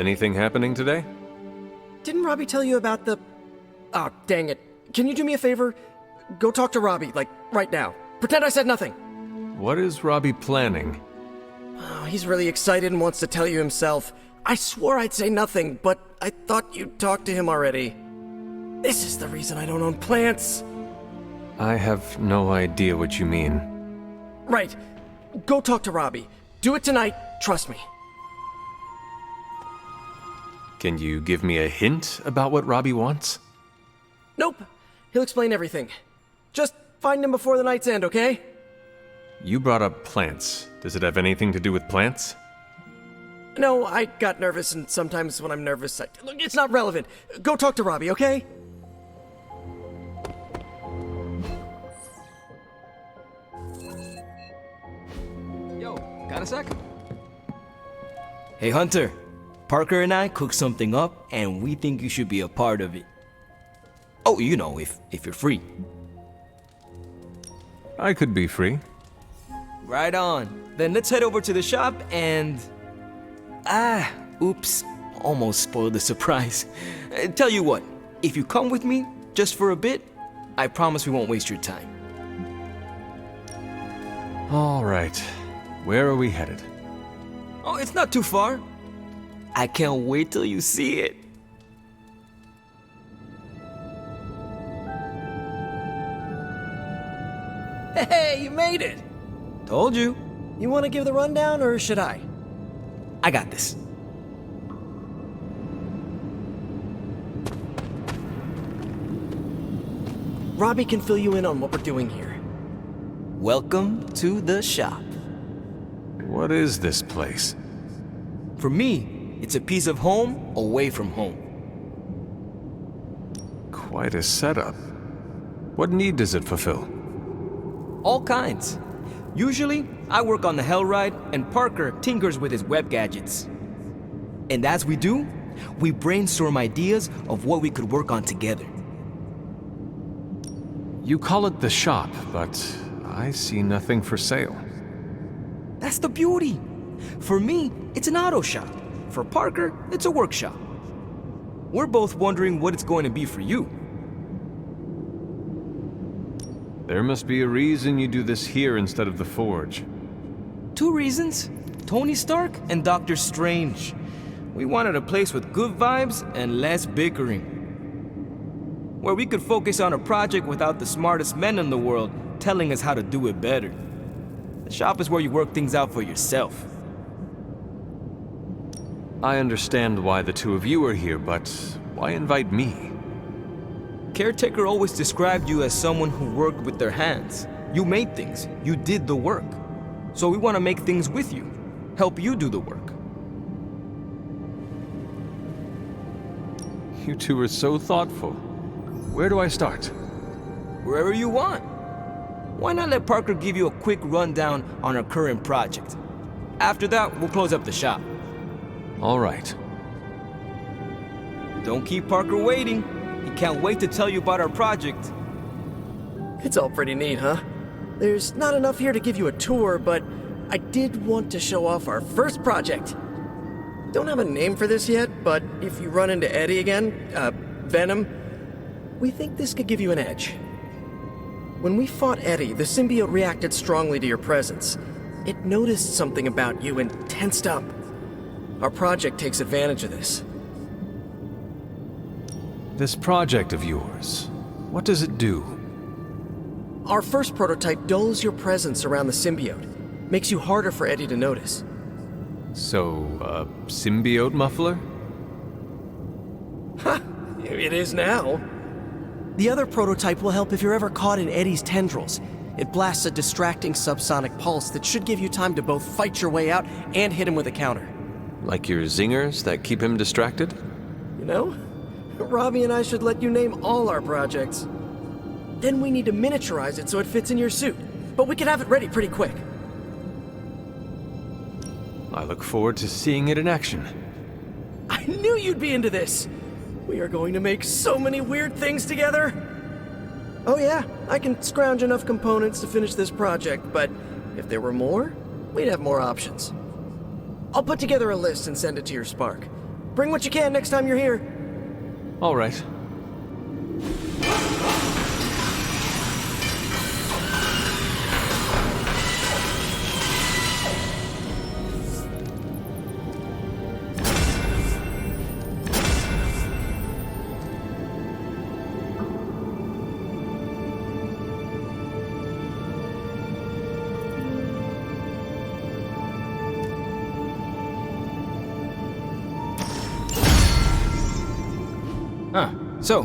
Anything happening today? Didn't Robbie tell you about the... Oh, dang it. Can you do me a favor? Go talk to Robbie, like, right now. Pretend I said nothing. What is Robbie planning? Oh, he's really excited and wants to tell you himself. I swore I'd say nothing, but I thought you'd talked to him already. This is the reason I don't own plants. I have no idea what you mean. Right. Go talk to Robbie. Do it tonight, trust me. Can you give me a hint about what Robbie wants? Nope. He'll explain everything. Just find him before the night's end, okay? You brought up plants. Does it have anything to do with plants? No, I got nervous, and sometimes when I'm nervous, look, it's not relevant. Go talk to Robbie, okay? Yo, got a sec? Hey, Hunter. Parker and I cooked something up, and we think you should be a part of it. Oh, you know, if you're free. I could be free. Right on. Then let's head over to the shop and... oops. Almost spoiled the surprise. Tell you what, if you come with me, just for a bit, I promise we won't waste your time. All right. Where are we headed? Oh, it's not too far. I can't wait till you see it. Hey, you made it! Told you. You want to give the rundown, or should I? I got this. Robbie can fill you in on what we're doing here. Welcome to the shop. What is this place? For me, it's a piece of home away from home. Quite a setup. What need does it fulfill? All kinds. Usually, I work on the Hell Ride, and Parker tinkers with his web gadgets. And as we do, we brainstorm ideas of what we could work on together. You call it the shop, but I see nothing for sale. That's the beauty. For me, it's an auto shop. For Parker, it's a workshop. We're both wondering what it's going to be for you. There must be a reason you do this here instead of the Forge. 2 reasons: Tony Stark and Doctor Strange. We wanted a place with good vibes and less bickering, where we could focus on a project without the smartest men in the world telling us how to do it better. The shop is where you work things out for yourself. I understand why the two of you are here, but why invite me? Caretaker always described you as someone who worked with their hands. You made things, you did the work. So we want to make things with you, help you do the work. You two are so thoughtful. Where do I start? Wherever you want. Why not let Parker give you a quick rundown on our current project? After that, we'll close up the shop. All right. Don't keep Parker waiting. He can't wait to tell you about our project. It's all pretty neat, huh? There's not enough here to give you a tour, but I did want to show off our first project. Don't have a name for this yet, but if you run into Eddie again, Venom, we think this could give you an edge. When we fought Eddie, the symbiote reacted strongly to your presence. It noticed something about you and tensed up. Our project takes advantage of this. This project of yours, what does it do? Our first prototype dulls your presence around the symbiote, makes you harder for Eddie to notice. So, a symbiote muffler? Ha! It is now. The other prototype will help if you're ever caught in Eddie's tendrils. It blasts a distracting subsonic pulse that should give you time to both fight your way out and hit him with a counter. Like your zingers that keep him distracted? You know, Robbie and I should let you name all our projects. Then we need to miniaturize it so it fits in your suit, but we can have it ready pretty quick. I look forward to seeing it in action. I knew you'd be into this! We are going to make so many weird things together! Oh yeah, I can scrounge enough components to finish this project, but if there were more, we'd have more options. I'll put together a list and send it to your Spark. Bring what you can next time you're here. All right. Huh. So,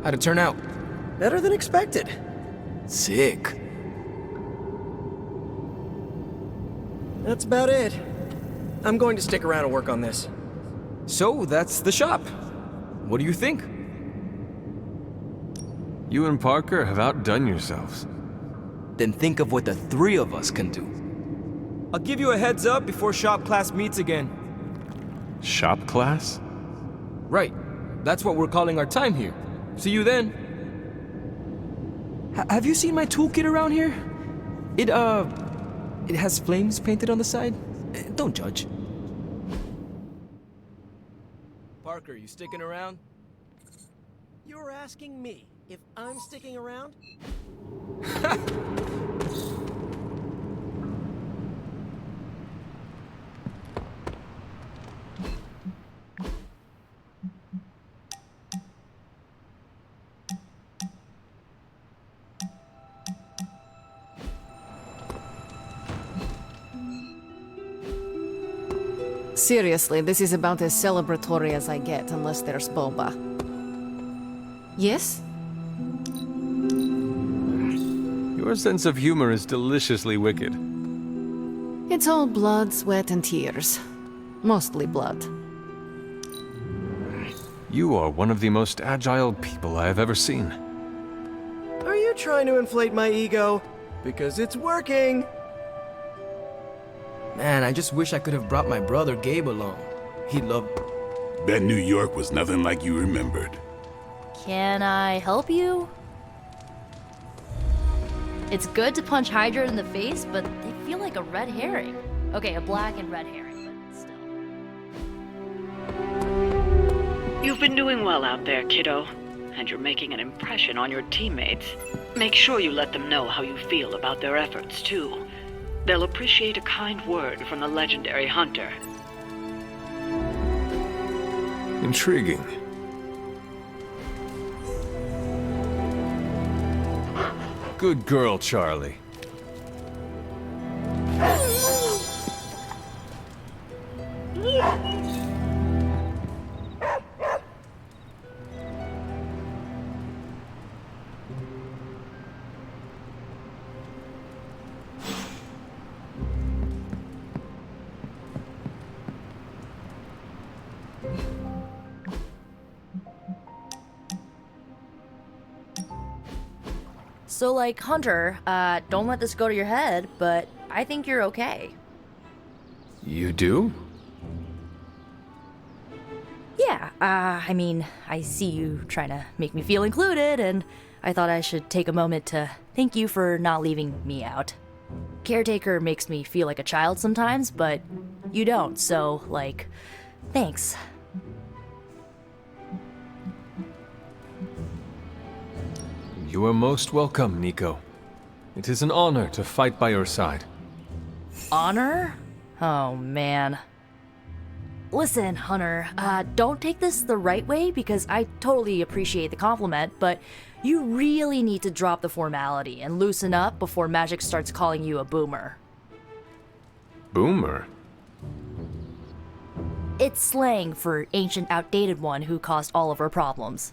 how'd it turn out? Better than expected. Sick. That's about it. I'm going to stick around and work on this. So, that's the shop. What do you think? You and Parker have outdone yourselves. Then think of what the three of us can do. I'll give you a heads up before shop class meets again. Shop class? Right. That's what we're calling our time here. See you then. Have you seen my toolkit around here? It has flames painted on the side. Don't judge. Parker, you sticking around? You're asking me if I'm sticking around? Seriously, this is about as celebratory as I get, unless there's boba. Yes? Your sense of humor is deliciously wicked. It's all blood, sweat, and tears. Mostly blood. You are one of the most agile people I have ever seen. Are you trying to inflate my ego? Because it's working! Man, I just wish I could have brought my brother Gabe along. He'd love... Bet New York was nothing like you remembered. Can I help you? It's good to punch Hydra in the face, but they feel like a red herring. Okay, a black and red herring, but still. You've been doing well out there, kiddo. And you're making an impression on your teammates. Make sure you let them know how you feel about their efforts, too. They'll appreciate a kind word from the legendary hunter. Intriguing. Good girl, Charlie. So, like, Hunter, don't let this go to your head, but I think you're okay. You do? Yeah, I mean, I see you trying to make me feel included, and I thought I should take a moment to thank you for not leaving me out. Caretaker makes me feel like a child sometimes, but you don't, so, like, thanks. You are most welcome, Nico. It is an honor to fight by your side. Honor? Oh, man. Listen, Hunter, don't take this the right way because I totally appreciate the compliment, but you really need to drop the formality and loosen up before Magic starts calling you a boomer. Boomer? It's slang for ancient, outdated one who caused all of our problems.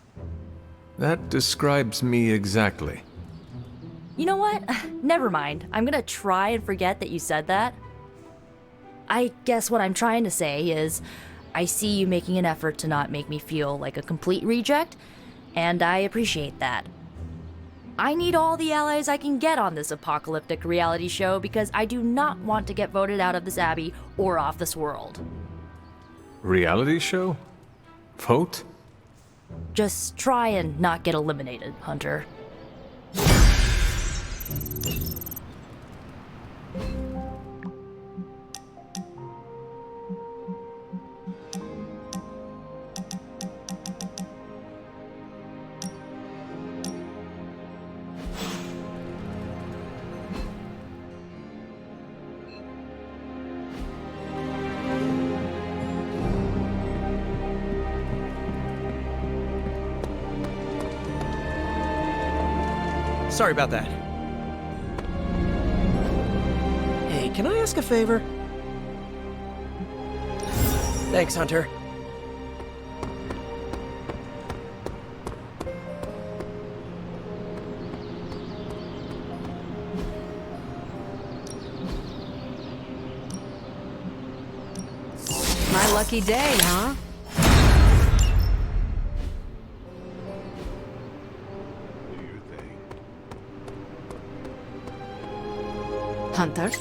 That describes me exactly. You know what? Never mind. I'm gonna try and forget that you said that. I guess what I'm trying to say is, I see you making an effort to not make me feel like a complete reject, and I appreciate that. I need all the allies I can get on this apocalyptic reality show because I do not want to get voted out of this abbey or off this world. Reality show? Vote? Just try and not get eliminated, Hunter. sorry about that. Hey, can I ask a favor? Thanks, Hunter. My lucky day, huh? Do your thing. Hunter?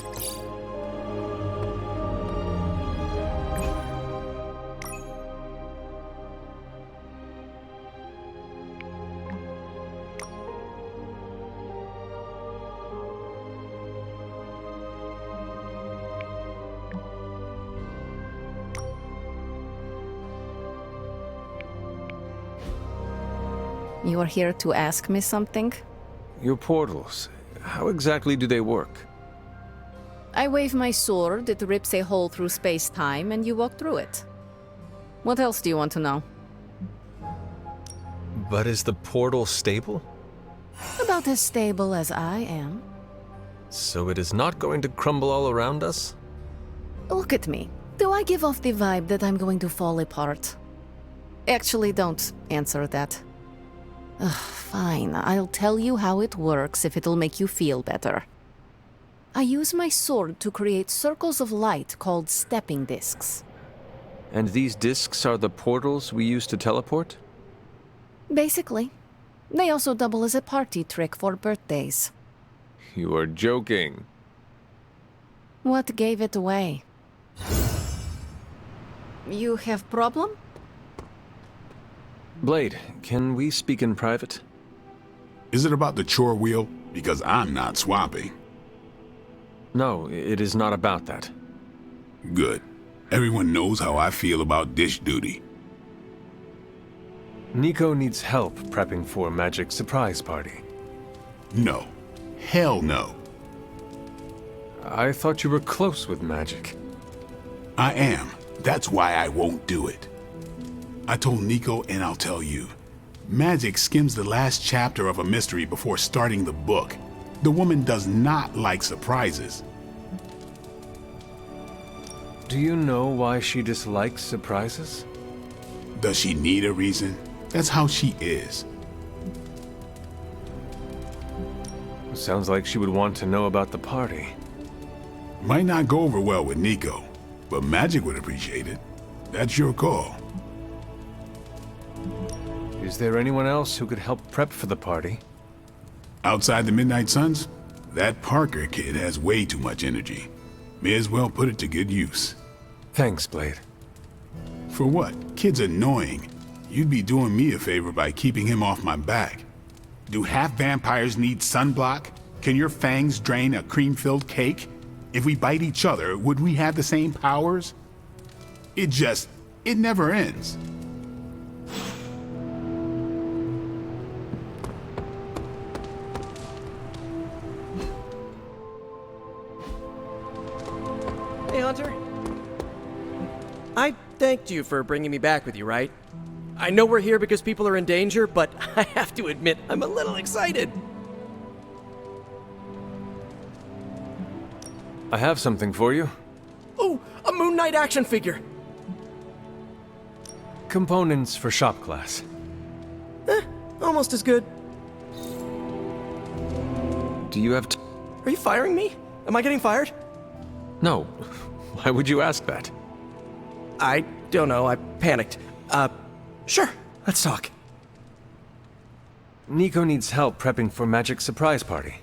You are here to ask me something? Your portals, how exactly do they work? I wave my sword, it rips a hole through space-time, and you walk through it. What else do you want to know? But is the portal stable? About as stable as I am. So it is not going to crumble all around us? Look at me. Do I give off the vibe that I'm going to fall apart? Actually, don't answer that. Ugh, fine, I'll tell you how it works if it'll make you feel better. I use my sword to create circles of light called stepping discs. And these discs are the portals we use to teleport? Basically. They also double as a party trick for birthdays. You are joking. What gave it away? You have problem? Blade, can we speak in private? Is it about the chore wheel? Because I'm not swapping. No, it is not about that. Good. Everyone knows how I feel about dish duty. Nico needs help prepping for a magic surprise party. No. Hell no. I thought you were close with magic. I am. That's why I won't do it. I told Nico, and I'll tell you. Magic skims the last chapter of a mystery before starting the book. The woman does not like surprises. Do you know why she dislikes surprises? Does she need a reason? That's how she is. Sounds like she would want to know about the party. Might not go over well with Nico, but Magic would appreciate it. That's your call. Is there anyone else who could help prep for the party? Outside the Midnight Suns, that Parker kid has way too much energy. May as well put it to good use. Thanks, Blade. For what? Kid's annoying. You'd be doing me a favor by keeping him off my back. Do half vampires need sunblock? Can your fangs drain a cream-filled cake? If we bite each other, would we have the same powers? It never ends. Hey, Hunter. I thanked you for bringing me back with you, right? I know we're here because people are in danger, but I have to admit, I'm a little excited. I have something for you. Oh, a Moon Knight action figure. Components for shop class. Almost as good. Do you have Are you firing me? Am I getting fired? No. Why would you ask that? I don't know, I panicked. Sure, let's talk. Nico needs help prepping for magic surprise party.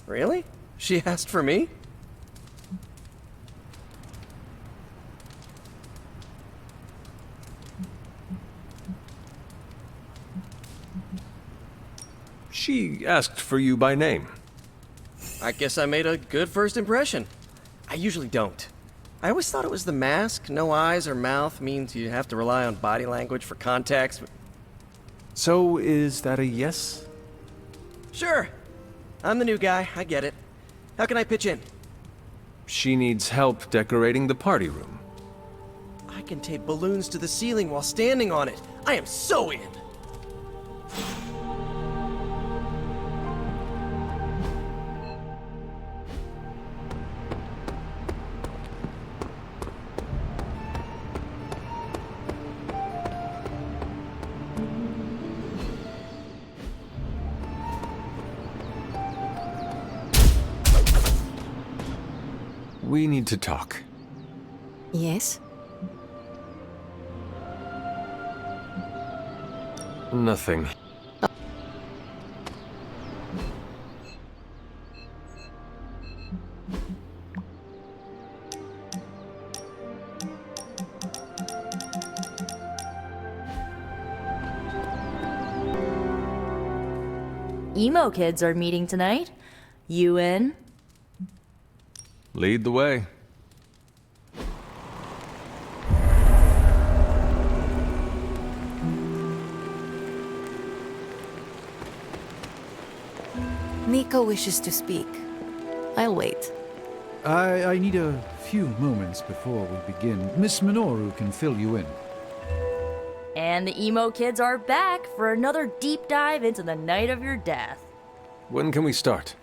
Really? She asked for me? She asked for you by name. I guess I made a good first impression. I usually don't. I always thought it was the mask. No eyes or mouth means you have to rely on body language for context. So is that a yes? Sure. I'm the new guy, I get it. How can I pitch in? She needs help decorating the party room. I can tape balloons to the ceiling while standing on it. I am so in. We need to talk. Yes? Nothing. Emo kids are meeting tonight. You in? Lead the way. Nico wishes to speak. I'll wait. I need a few moments before we begin. Miss Minoru can fill you in. And the emo kids are back for another deep dive into the night of your death. When can we start?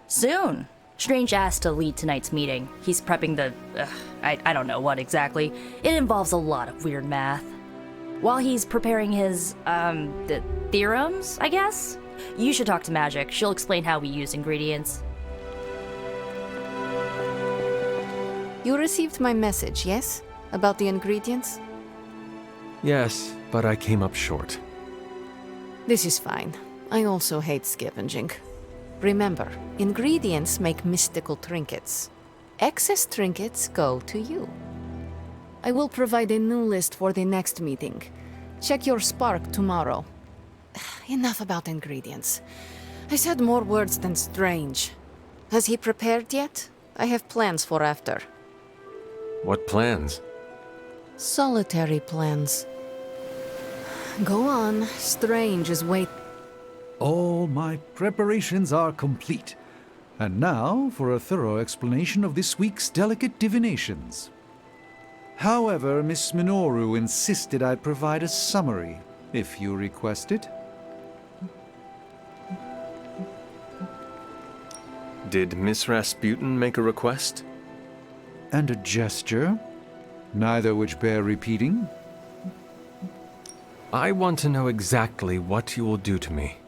Soon. Strange asked to lead tonight's meeting. He's prepping the... I don't know what exactly. It involves a lot of weird math. While he's preparing his, the theorems, I guess? You should talk to Magic. She'll explain how we use ingredients. You received my message, yes? About the ingredients? Yes, but I came up short. This is fine. I also hate scavenging. Remember, ingredients make mystical trinkets. Excess trinkets go to you. I will provide a new list for the next meeting. Check your spark tomorrow. Enough about ingredients. I said more words than strange. Has he prepared yet? I have plans for after. What plans? Solitary plans. Go on. Strange is wait. All my preparations are complete. And now for a thorough explanation of this week's delicate divinations. However, Miss Minoru insisted I provide a summary, if you request it. Did Miss Rasputin make a request? And a gesture, neither which bear repeating. I want to know exactly what you will do to me.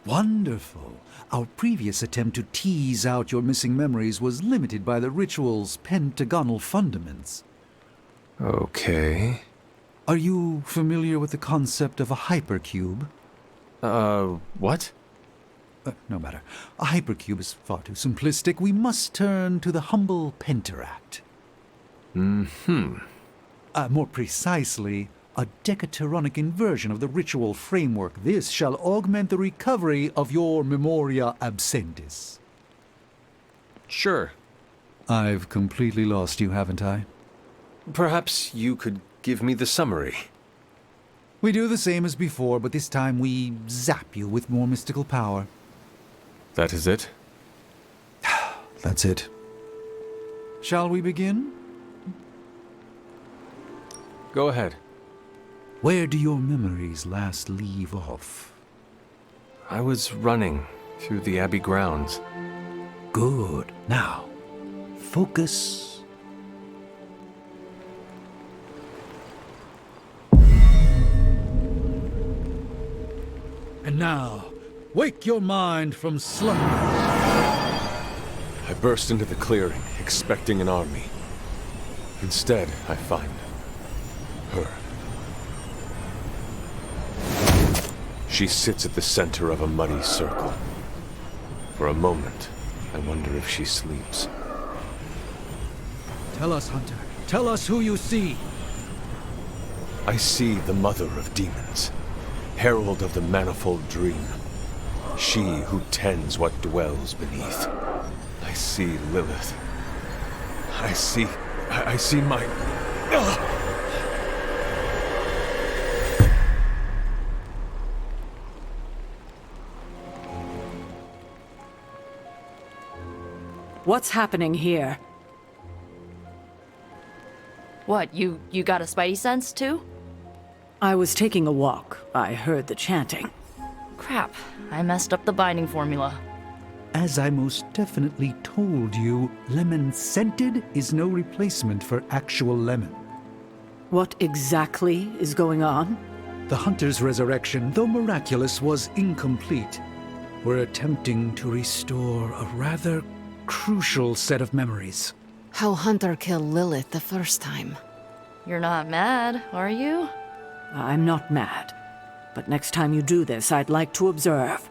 Wonderful. Our previous attempt to tease out your missing memories was limited by the ritual's pentagonal fundaments. Okay. Are you familiar with the concept of a hypercube? What? No matter. A hypercube is far too simplistic. We must turn to the humble pentaract. More precisely, a decaturonic inversion of the ritual framework. This shall augment the recovery of your memoria absentis. Sure. I've completely lost you, haven't I? Perhaps you could give me the summary. We do the same as before, but this time we zap you with more mystical power. That is it? That's it. Shall we begin? Go ahead. Where do your memories last leave off? I was running through the Abbey grounds. Good. Now, focus. And now, wake your mind from slumber. I burst into the clearing, expecting an army. Instead, I find her. She sits at the center of a muddy circle. For a moment, I wonder if she sleeps. Tell us, Hunter. Tell us who you see. I see the mother of demons, herald of the manifold dream. She who tends what dwells beneath. I see Lilith. I see my... What's happening here? What, you got a spidey sense, too? I was taking a walk. I heard the chanting. Crap, I messed up the binding formula. As I most definitely told you, lemon scented is no replacement for actual lemon. What exactly is going on? The hunter's resurrection, though miraculous, was incomplete. We're attempting to restore a rather crucial set of memories. How Hunter killed Lilith the first time. You're not mad, are you? I'm not mad. But next time you do this, I'd like to observe.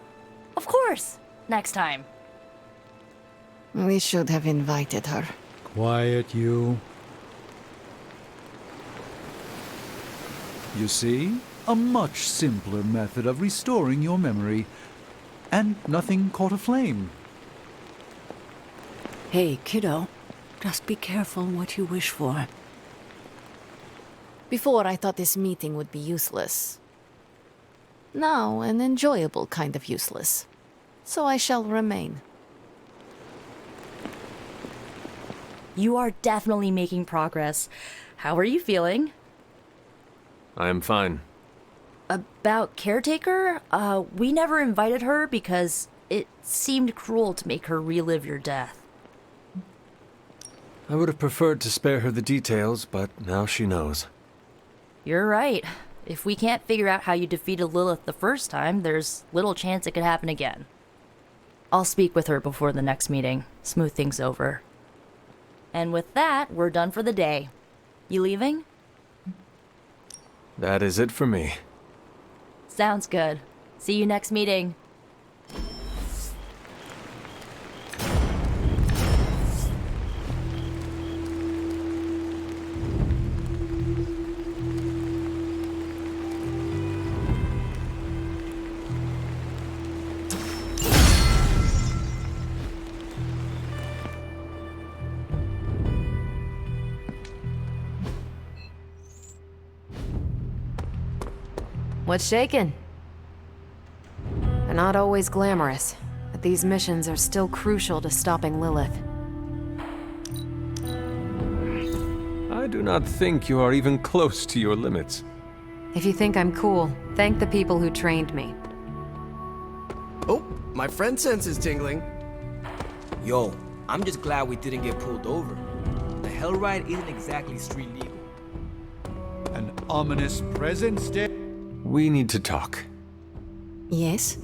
Of course! Next time. We should have invited her. Quiet, you. You see? A much simpler method of restoring your memory. And nothing caught aflame. Hey, kiddo. Just be careful what you wish for. Before, I thought this meeting would be useless. Now, an enjoyable kind of useless. So I shall remain. You are definitely making progress. How are you feeling? I am fine. About Caretaker? We never invited her because it seemed cruel to make her relive your death. I would have preferred to spare her the details, but now she knows. You're right. If we can't figure out how you defeated Lilith the first time, there's little chance it could happen again. I'll speak with her before the next meeting, smooth things over. And with that, we're done for the day. You leaving? That is it for me. Sounds good. See you next meeting. What's shaking? They're not always glamorous, but these missions are still crucial to stopping Lilith. I do not think you are even close to your limits. If you think I'm cool, thank the people who trained me. Oh, my friend sense is tingling. Yo, I'm just glad we didn't get pulled over. The hell ride isn't exactly street legal. An ominous presence day. We need to talk. Yes?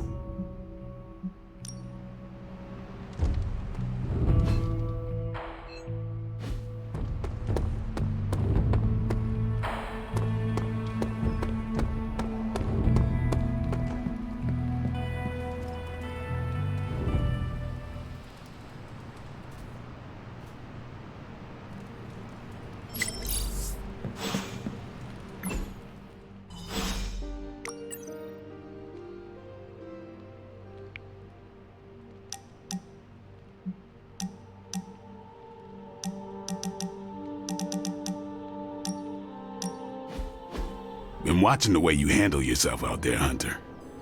Been watching the way you handle yourself out there, Hunter.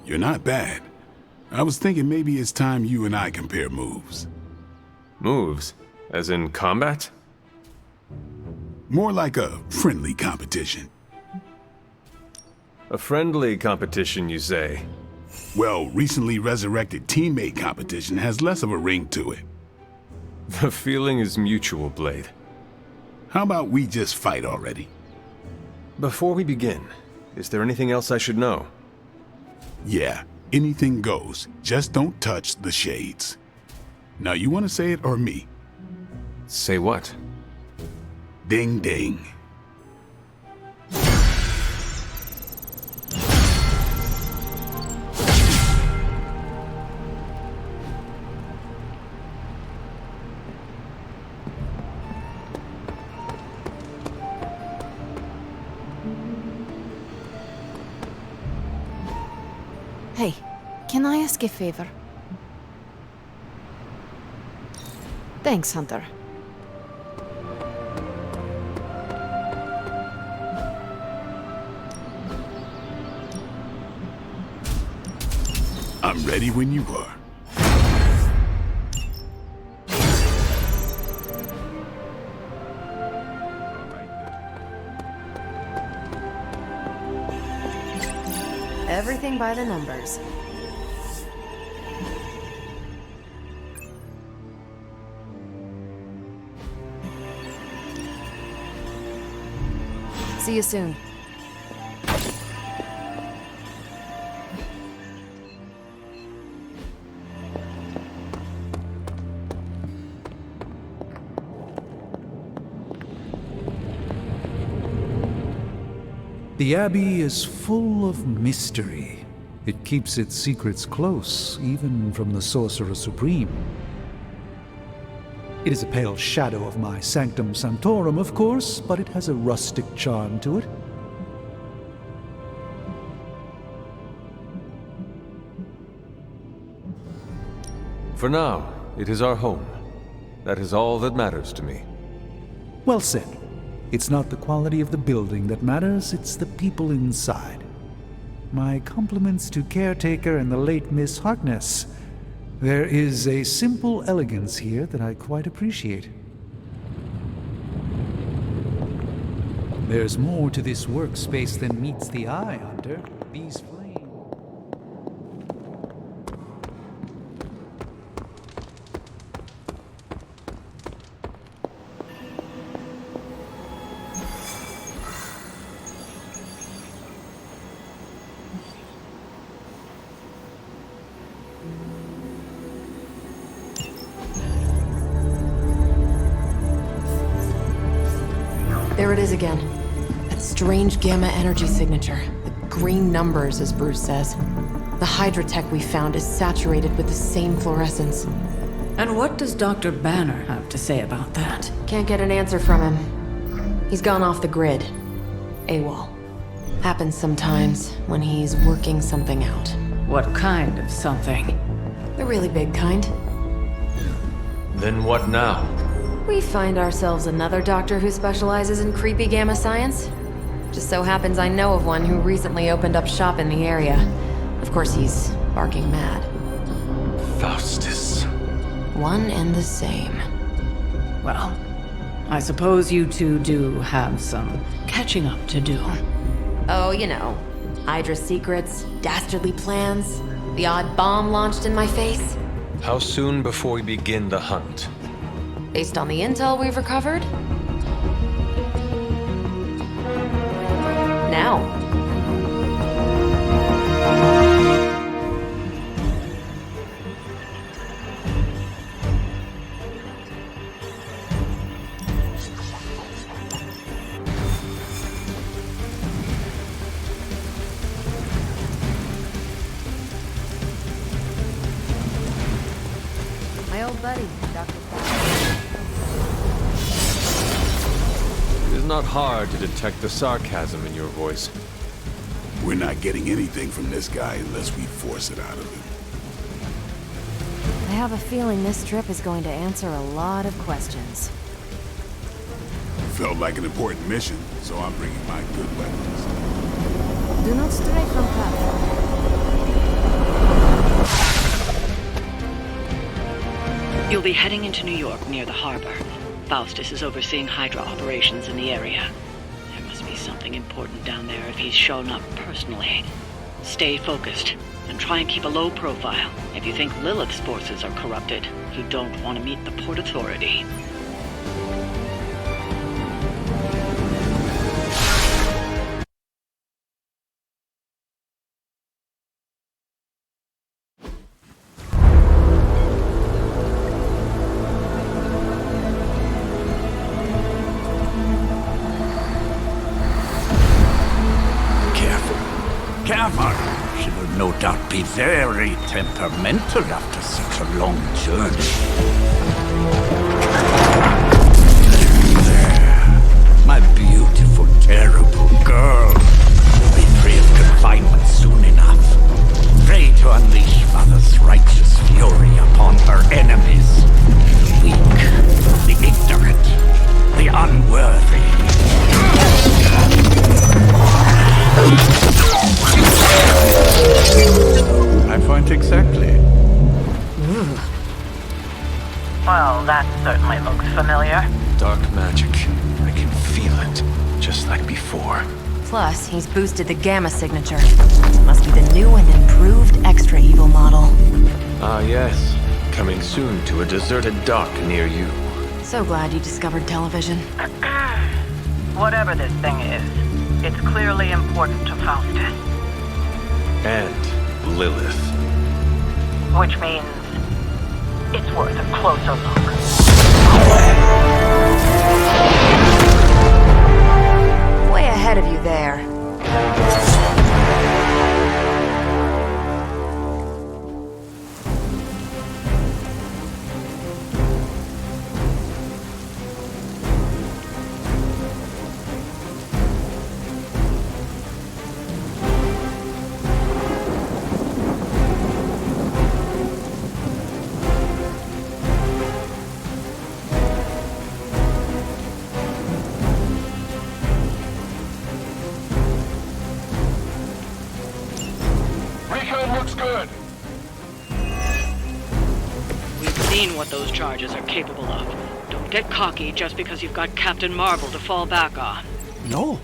You're not bad. I was thinking maybe it's time you and I compare moves. Moves? As in combat? More like a friendly competition. A friendly competition, you say? Well, recently resurrected teammate competition has less of a ring to it. The feeling is mutual, Blade. How about we just fight already? Before we begin, is there anything else I should know? Yeah, anything goes. Just don't touch the shades. Now, you want to say it or me? Say what? Ding ding. Hey, can I ask a favor? Thanks, Hunter. I'm ready when you are. Everything by the numbers. See you soon. the Abbey is full of mystery. It keeps its secrets close, even from the Sorcerer Supreme. It is a pale shadow of my Sanctum Sanctorum, of course, but it has a rustic charm to it. For now, it is our home. That is all that matters to me. Well said. It's not the quality of the building that matters, it's the people inside. My compliments to Caretaker and the late Miss Harkness. There is a simple elegance here that I quite appreciate. There's more to this workspace than meets the eye, Hunter. These flames... There it is again. That strange gamma energy signature. The green numbers, as Bruce says. The Hydra-tech we found is saturated with the same fluorescence. And what does Dr. Banner have to say about that? Can't get an answer from him. He's gone off the grid. AWOL. Happens sometimes when he's working something out. What kind of something? The really big kind. Then what now? We find ourselves another doctor who specializes in creepy gamma science. Just so happens I know of one who recently opened up shop in the area. Of course, he's barking mad. Faustus. One and the same. Well, I suppose you two do have some catching up to do. Oh, you know. Hydra secrets, dastardly plans, the odd bomb launched in my face. How soon before we begin the hunt? Based on the intel we've recovered? Now. My old buddy, Dr. It is not hard to detect the sarcasm in your voice. We're not getting anything from this guy unless we force it out of him. I have a feeling this trip is going to answer a lot of questions. Felt like an important mission, so I'm bringing my good weapons. Do not stray from path. You'll be heading into New York near the harbor. Faustus is overseeing Hydra operations in the area. There must be something important down there if he's shown up personally. Stay focused, and try and keep a low profile. If you think Lilith's forces are corrupted, you don't want to meet the Port Authority. She will no doubt be very temperamental after such a long journey. There, my beautiful, terrible girl will be free of confinement soon enough. Pray to unleash Mother's righteous fury upon her enemies. The weak, the ignorant, the unworthy. My point exactly. Well, that certainly looks familiar. Dark magic. I can feel it, just like before. Plus, he's boosted the gamma signature. Must be the new and improved extra evil model. Ah yes, coming soon to a deserted dock near you. So glad you discovered television. Whatever this thing is, it's clearly important to Faustus. And Lilith. Which means it's worth a closer look. Way ahead of you there. seen what those charges are capable of. Don't get cocky just because you've got Captain Marvel to fall back on. No,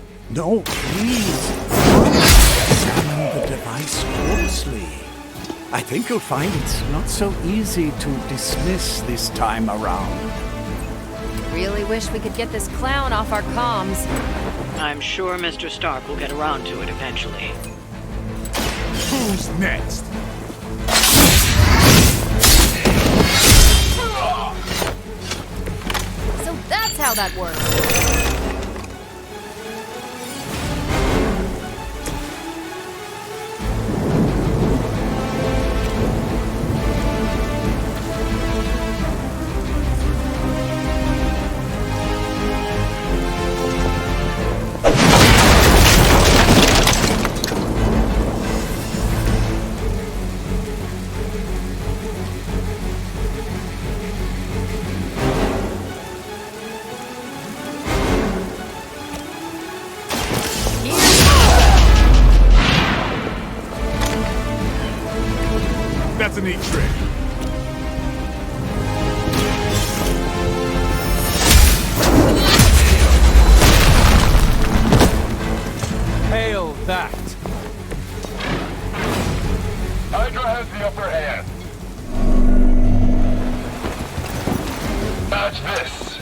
please. Examine the device closely. I think you'll find it's not so easy to dismiss this time around. Really wish we could get this clown off our comms. I'm sure Mr. Stark will get around to it eventually. Who's next? So that's how that works. That's a neat trick. Hail that! Hydra has the upper hand. Match this.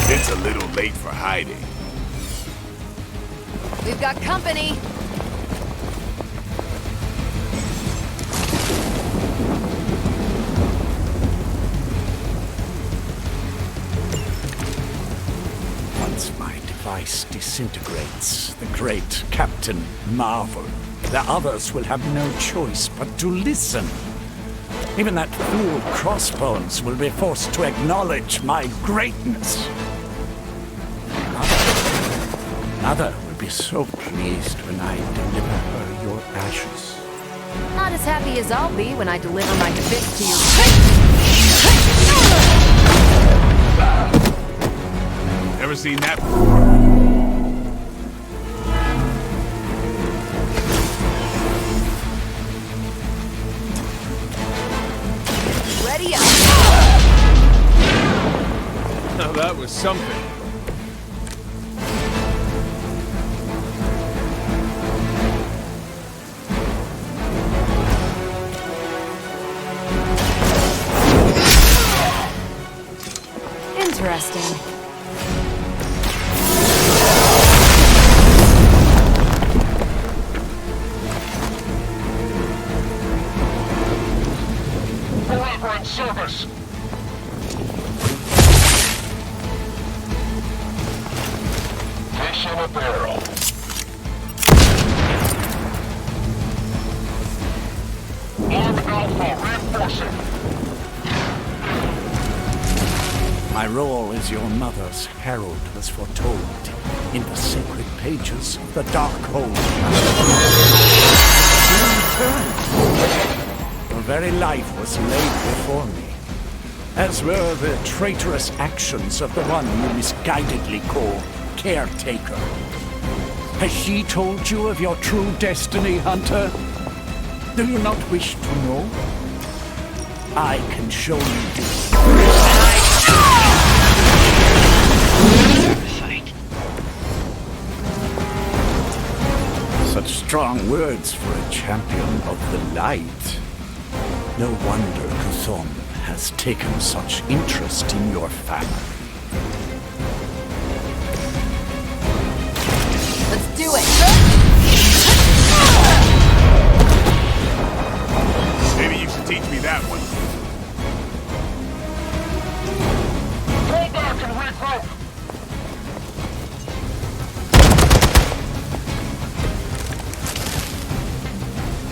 It's a little late for hiding. We've got company. Once my device disintegrates, the great Captain Marvel, the others will have no choice but to listen. Even that fool Crossbones will be forced to acknowledge my greatness. Mother will be so pleased when I deliver her your ashes. Not as happy as I'll be when I deliver my fist to your... Never seen that before. Ready up. Now that was something. Interesting. Forever in service. Fish in a barrel. Arm Alpha reinforcing. My role as your mother's herald was foretold in the sacred pages of the Darkhold. Your very life was laid before me, as were the traitorous actions of the one you misguidedly call Caretaker. Has she told you of your true destiny, Hunter? Do you not wish to know? I can show you this. Such strong words for a champion of the light. No wonder Kuthon has taken such interest in your family. Let's do it. Maybe you should teach me that one. Pull back and regroup.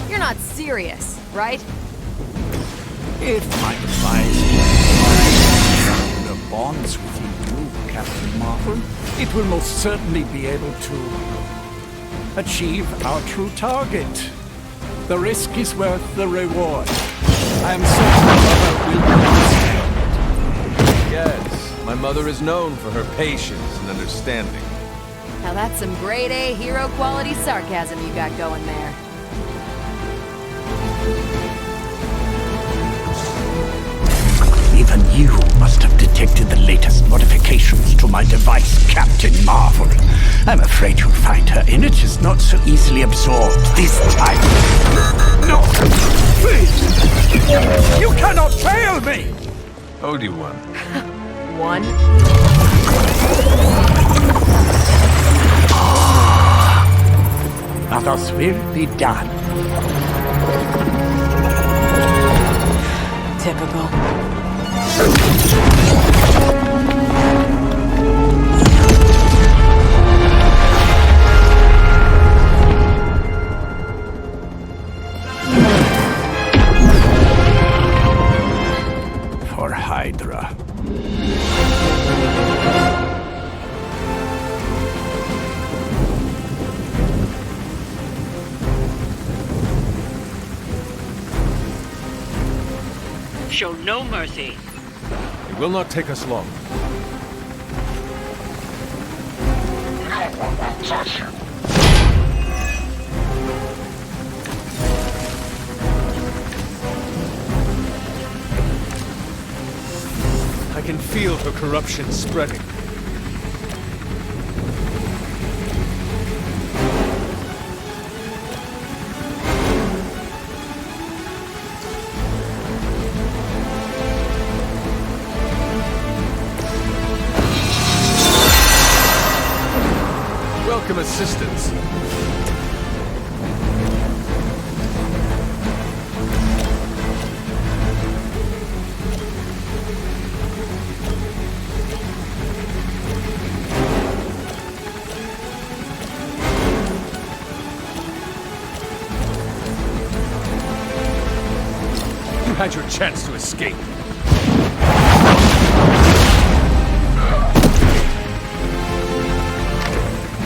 You're not serious, right? If my device bonds with you, Captain Marvel, it will most certainly be able to achieve our true target. The risk is worth the reward. I am certain Mother will understand. Yes, my mother is known for her patience and understanding. Now that's some grade A hero quality sarcasm you got going there. Even you must have detected the latest modifications to my device, Captain Marvel. I'm afraid you'll find her energies not so easily absorbed this time. No! Please! You cannot fail me! Ode you one. One. Others will be done. Typical. For Hydra. Show no mercy. It will not take us long. I can feel her corruption spreading. Welcome assistance. You had your chance to escape.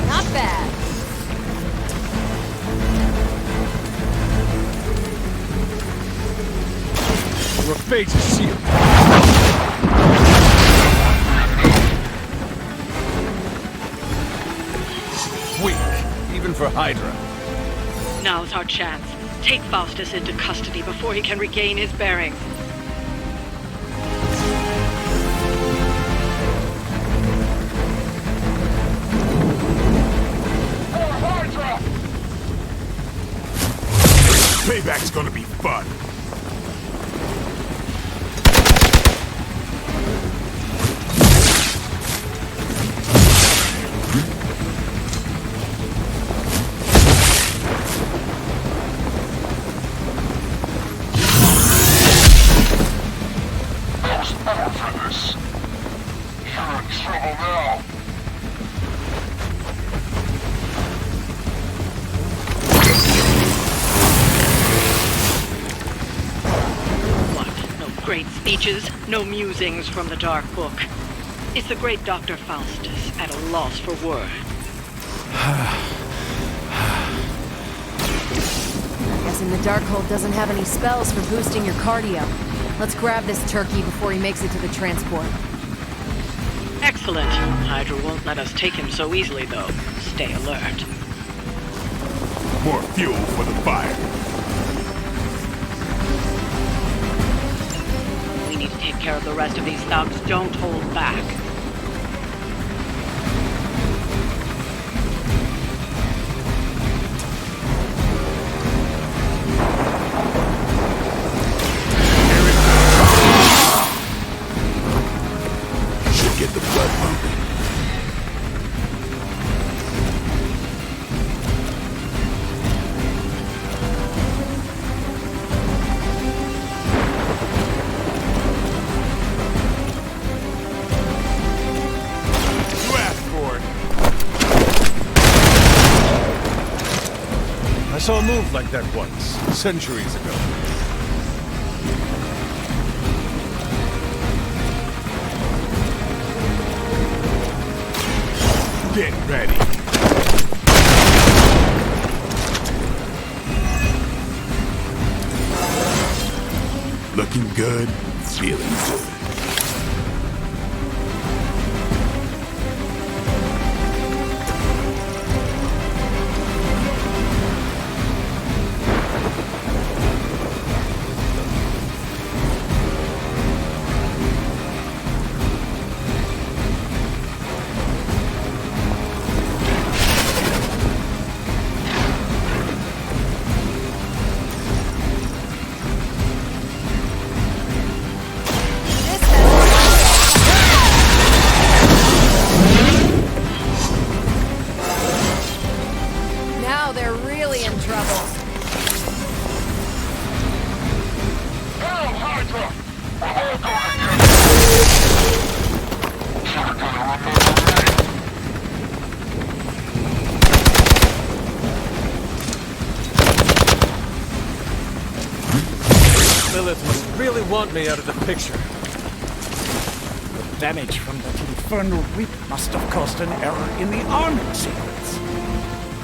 Not bad. Your fate is sealed. Weak, even for Hydra. Now's our chance. Take Faustus into custody before he can regain his bearings. Payback's gonna be fun. Great speeches, no musings from the Dark Book. It's the great Dr. Faustus at a loss for words. Guessing the Darkhold doesn't have any spells for boosting your cardio. Let's grab this turkey before he makes it to the transport. Excellent. Hydra won't let us take him so easily, though. Stay alert. More fuel for the fire. We need to take care of the rest of these thugs. Don't hold back. Should get the blood pumping. I saw a move like that once, centuries ago. Get ready. Looking good, feeling good. really want me out of the picture. The damage from that infernal whip must have caused an error in the arming sequence.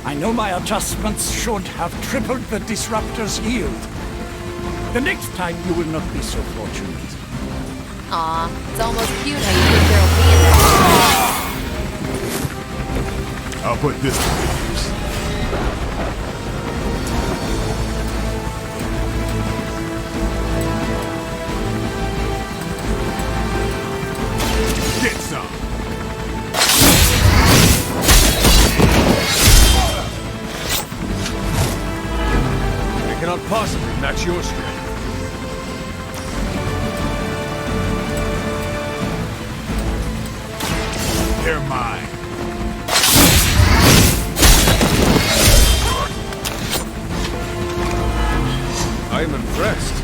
I know my adjustments should have tripled the disruptor's yield. The next time you will not be so fortunate. Aw, it's almost cute how you think there'll be in there. I'll put this to good use. Get some. I cannot possibly match your strength. They're mine. I am impressed.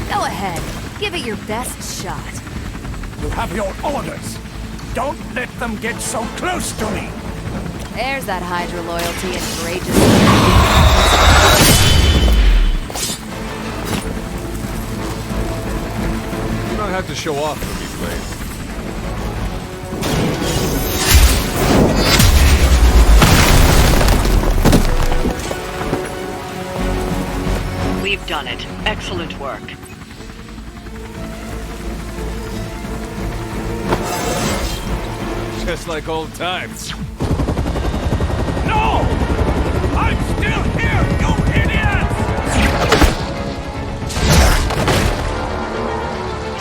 Go ahead. Give it your best shot. You have your orders. Don't let them get so close to me. There's that Hydra loyalty and courageous. You don't have to show off for me, Blade. We've done it. Excellent work. Just like old times. No! I'm still here, you idiots!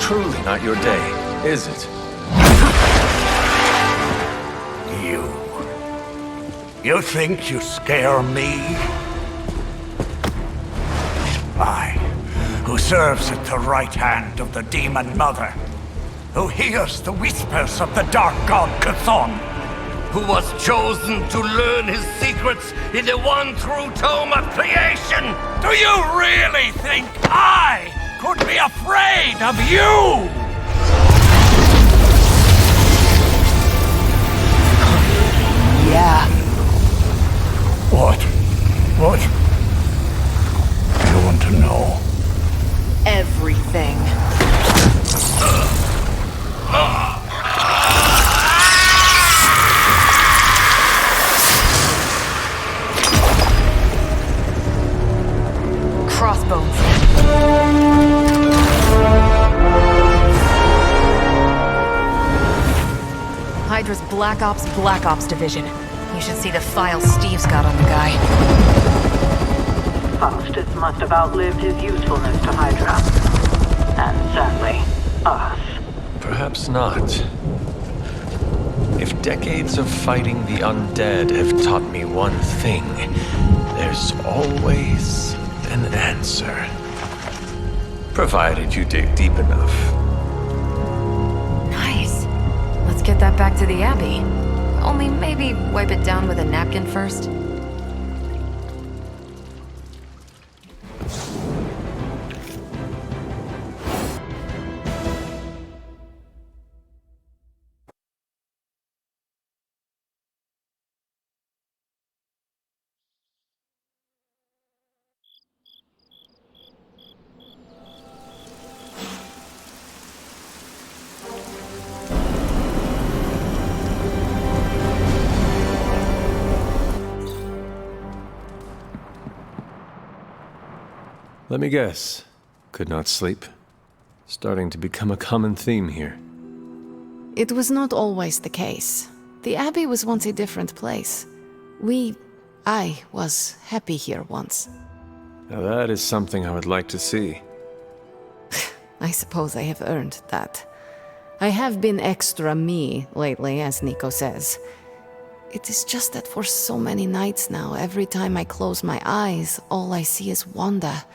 Truly not your day, is it? You think you scare me? I, who serves at the right hand of the Demon Mother, who hears the whispers of the Dark God Chthon, who was chosen to learn his secrets in the one true tome of creation! Do you really think I could be afraid of you? Yeah. What? You want to know? Everything. Crossbones. Hydra's Black Ops Division. You should see the files Steve's got on the guy. Faustus must have outlived his usefulness to Hydra. And sadly, us. Perhaps not. If decades of fighting the undead have taught me one thing, there's always an answer. Provided you dig deep enough. Nice. Let's get that back to the Abbey. Only maybe wipe it down with a napkin first. Let me guess. Could not sleep. Starting to become a common theme here. It was not always the case. The Abbey was once a different place. I was happy here once. Now that is something I would like to see. I suppose I have earned that. I have been extra me lately, as Nico says. It is just that for so many nights now, every time I close my eyes, all I see is Wanda,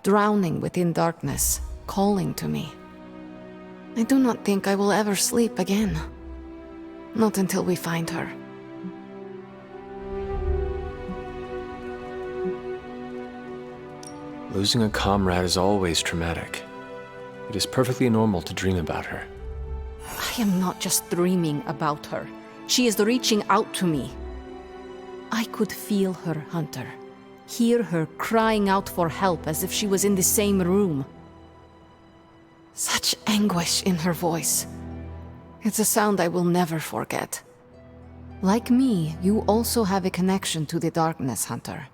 drowning within darkness, calling to me. I do not think I will ever sleep again. Not until we find her. Losing a comrade is always traumatic. It is perfectly normal to dream about her. I am not just dreaming about her. She is reaching out to me. I could feel her, Hunter. Hear her crying out for help as if she was in the same room. Such anguish in her voice. It's a sound I will never forget. Like me, you also have a connection to the darkness, Hunter.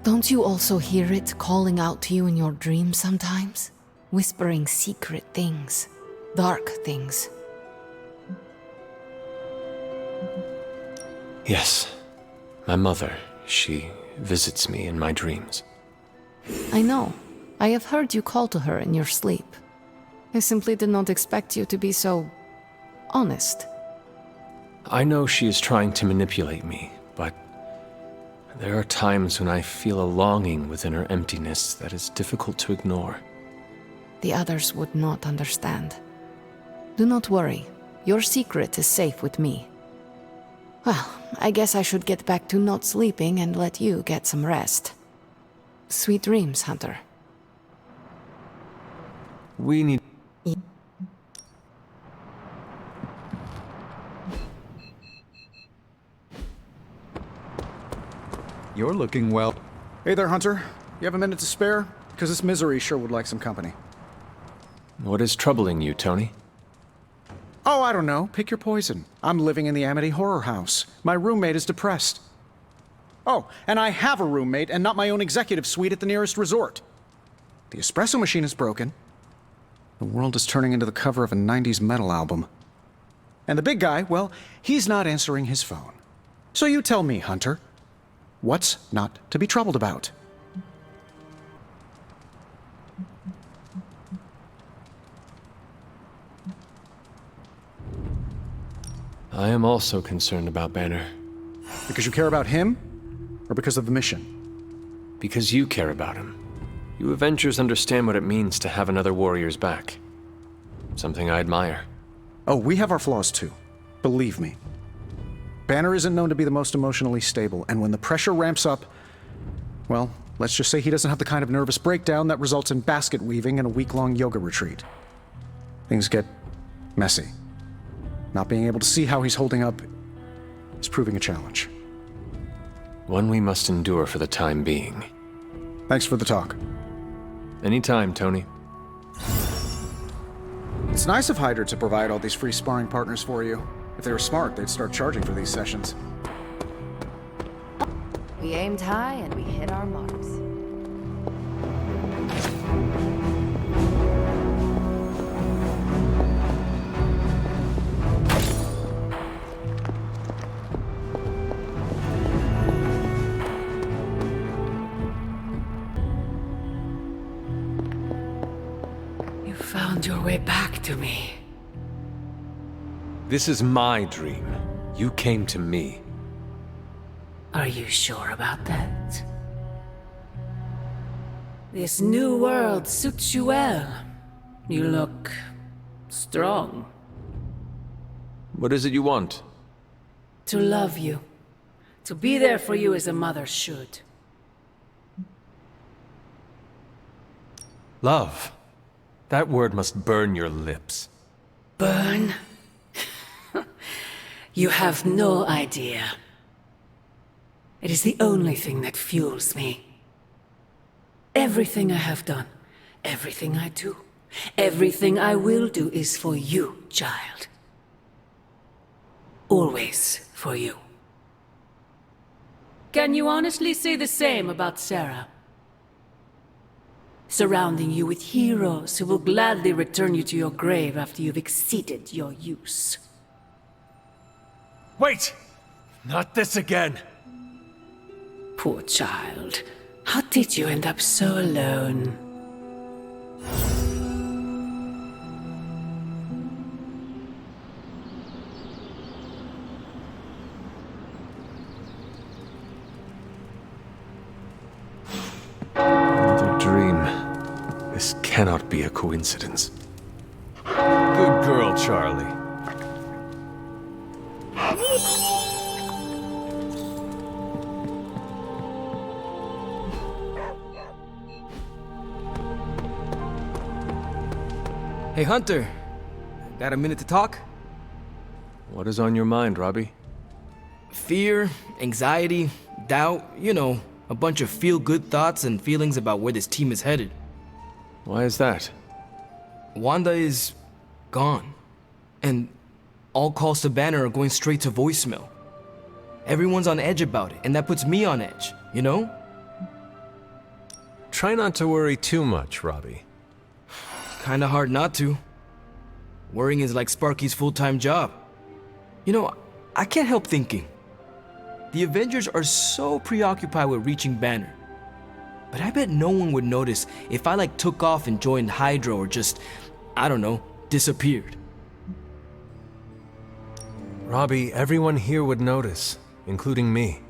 Don't you also hear it calling out to you in your dreams sometimes? Whispering secret things, dark things. Yes. My mother, she visits me in my dreams. I know. I have heard you call to her in your sleep. I simply did not expect you to be so honest. I know she is trying to manipulate me, but there are times when I feel a longing within her emptiness that is difficult to ignore. The others would not understand. Do not worry. Your secret is safe with me. Well, I guess I should get back to not sleeping and let you get some rest. Sweet dreams, Hunter. We need... You're looking well. Hey there, Hunter. You have a minute to spare? Because this misery sure would like some company. What is troubling you, Tony? Oh, I don't know. Pick your poison. I'm living in the Amity Horror House. My roommate is depressed. Oh, and I have a roommate and not my own executive suite at the nearest resort. The espresso machine is broken. The world is turning into the cover of a 90s metal album. And the big guy, well, he's not answering his phone. So you tell me, Hunter, what's not to be troubled about? I am also concerned about Banner. Because you care about him? Or because of the mission? Because you care about him. You Avengers understand what it means to have another warrior's back. Something I admire. Oh, we have our flaws too. Believe me. Banner isn't known to be the most emotionally stable, and when the pressure ramps up, well, let's just say he doesn't have the kind of nervous breakdown that results in basket weaving and a week-long yoga retreat. Things get messy. Not being able to see how he's holding up is proving a challenge. One we must endure for the time being. Thanks for the talk. Anytime, Tony. It's nice of Hydra to provide all these free sparring partners for you. If they were smart, they'd start charging for these sessions. We aimed high and we hit our marks. You found your way back to me. This is my dream. You came to me. Are you sure about that? This new world suits you well. You look strong. What is it you want? To love you. To be there for you as a mother should. Love. That word must burn your lips. Burn? You have no idea. It is the only thing that fuels me. Everything I have done, everything I do, everything I will do is for you, child. Always for you. Can you honestly say the same about Sarah? Surrounding you with heroes who will gladly return you to your grave after you've exceeded your use. Wait! Not this again! Poor child. How did you end up so alone? cannot be a coincidence. Good girl, Charlie. Hey, Hunter. Got a minute to talk? What is on your mind, Robbie? Fear, anxiety, doubt, you know, a bunch of feel-good thoughts and feelings about where this team is headed. Why is that? Wanda is gone. And all calls to Banner are going straight to voicemail. Everyone's on edge about it, and that puts me on edge, you know? Try not to worry too much, Robbie. Kinda hard not to. Worrying is like Sparky's full-time job. You know, I can't help thinking. The Avengers are so preoccupied with reaching Banner. But I bet no one would notice if I took off and joined Hydra or just, I don't know, disappeared. Robbie, everyone here would notice, including me.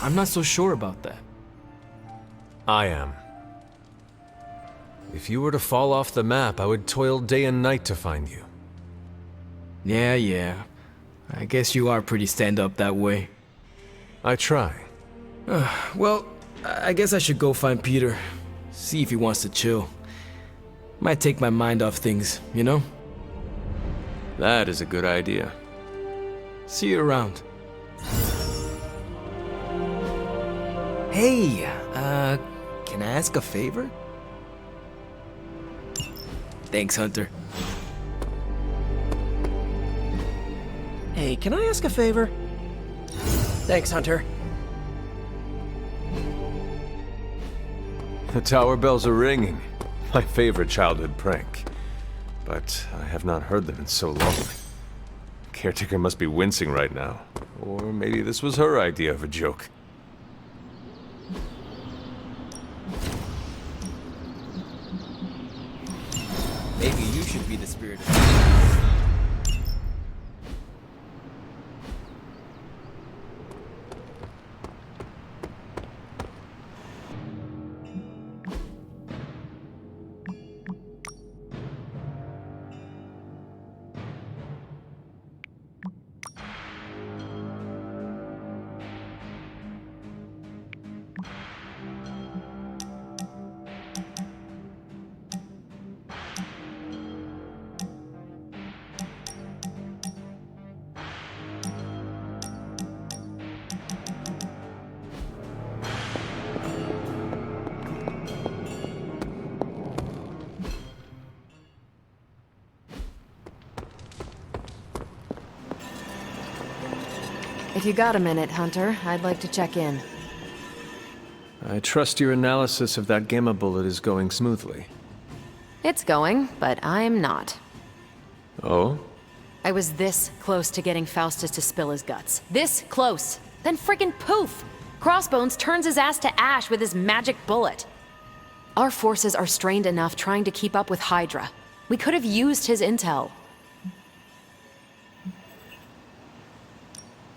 I'm not so sure about that. I am. If you were to fall off the map, I would toil day and night to find you. Yeah. I guess you are pretty stand-up that way. I try. Well, I guess I should go find Peter. See if he wants to chill. Might take my mind off things, you know? That is a good idea. See you around. Hey, can I ask a favor? Thanks, Hunter. Hey, can I ask a favor? Thanks, Hunter. The tower bells are ringing. My favorite childhood prank. But I have not heard them in so long. Caretaker must be wincing right now. Or maybe this was her idea of a joke. Maybe you should be the spirit of If you got a minute, Hunter, I'd like to check in. I trust your analysis of that gamma bullet is going smoothly. It's going, but I'm not. Oh? I was this close to getting Faustus to spill his guts. This close. Then friggin' poof! Crossbones turns his ass to ash with his magic bullet. Our forces are strained enough trying to keep up with Hydra. We could have used his intel.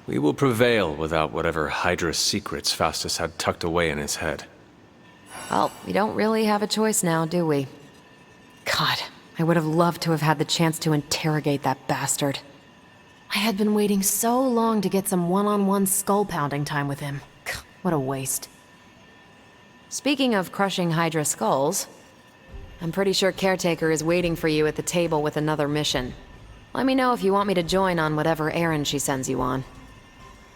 We will prevail without whatever Hydra secrets Faustus had tucked away in his head. Well, we don't really have a choice now, do we? God, I would have loved to have had the chance to interrogate that bastard. I had been waiting so long to get some one-on-one skull-pounding time with him. What a waste. Speaking of crushing Hydra skulls, I'm pretty sure Caretaker is waiting for you at the table with another mission. Let me know if you want me to join on whatever errand she sends you on.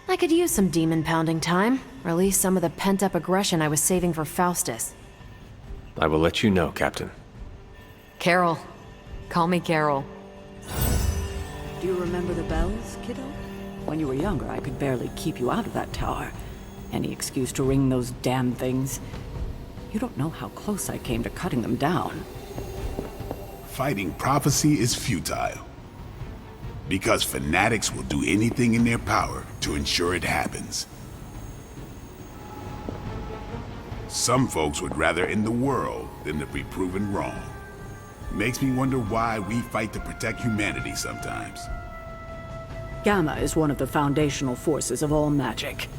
I could use some demon-pounding time, release some of the pent-up aggression I was saving for Faustus. I will let you know, Captain. Carol. Call me Carol. Do you remember the bells, kiddo? When you were younger, I could barely keep you out of that tower. Any excuse to ring those damn things. You don't know how close I came to cutting them down. Fighting prophecy is futile. Because fanatics will do anything in their power to ensure it happens. Some folks would rather end the world than to be proven wrong. Makes me wonder why we fight to protect humanity sometimes. Gamma is one of the foundational forces of all magic.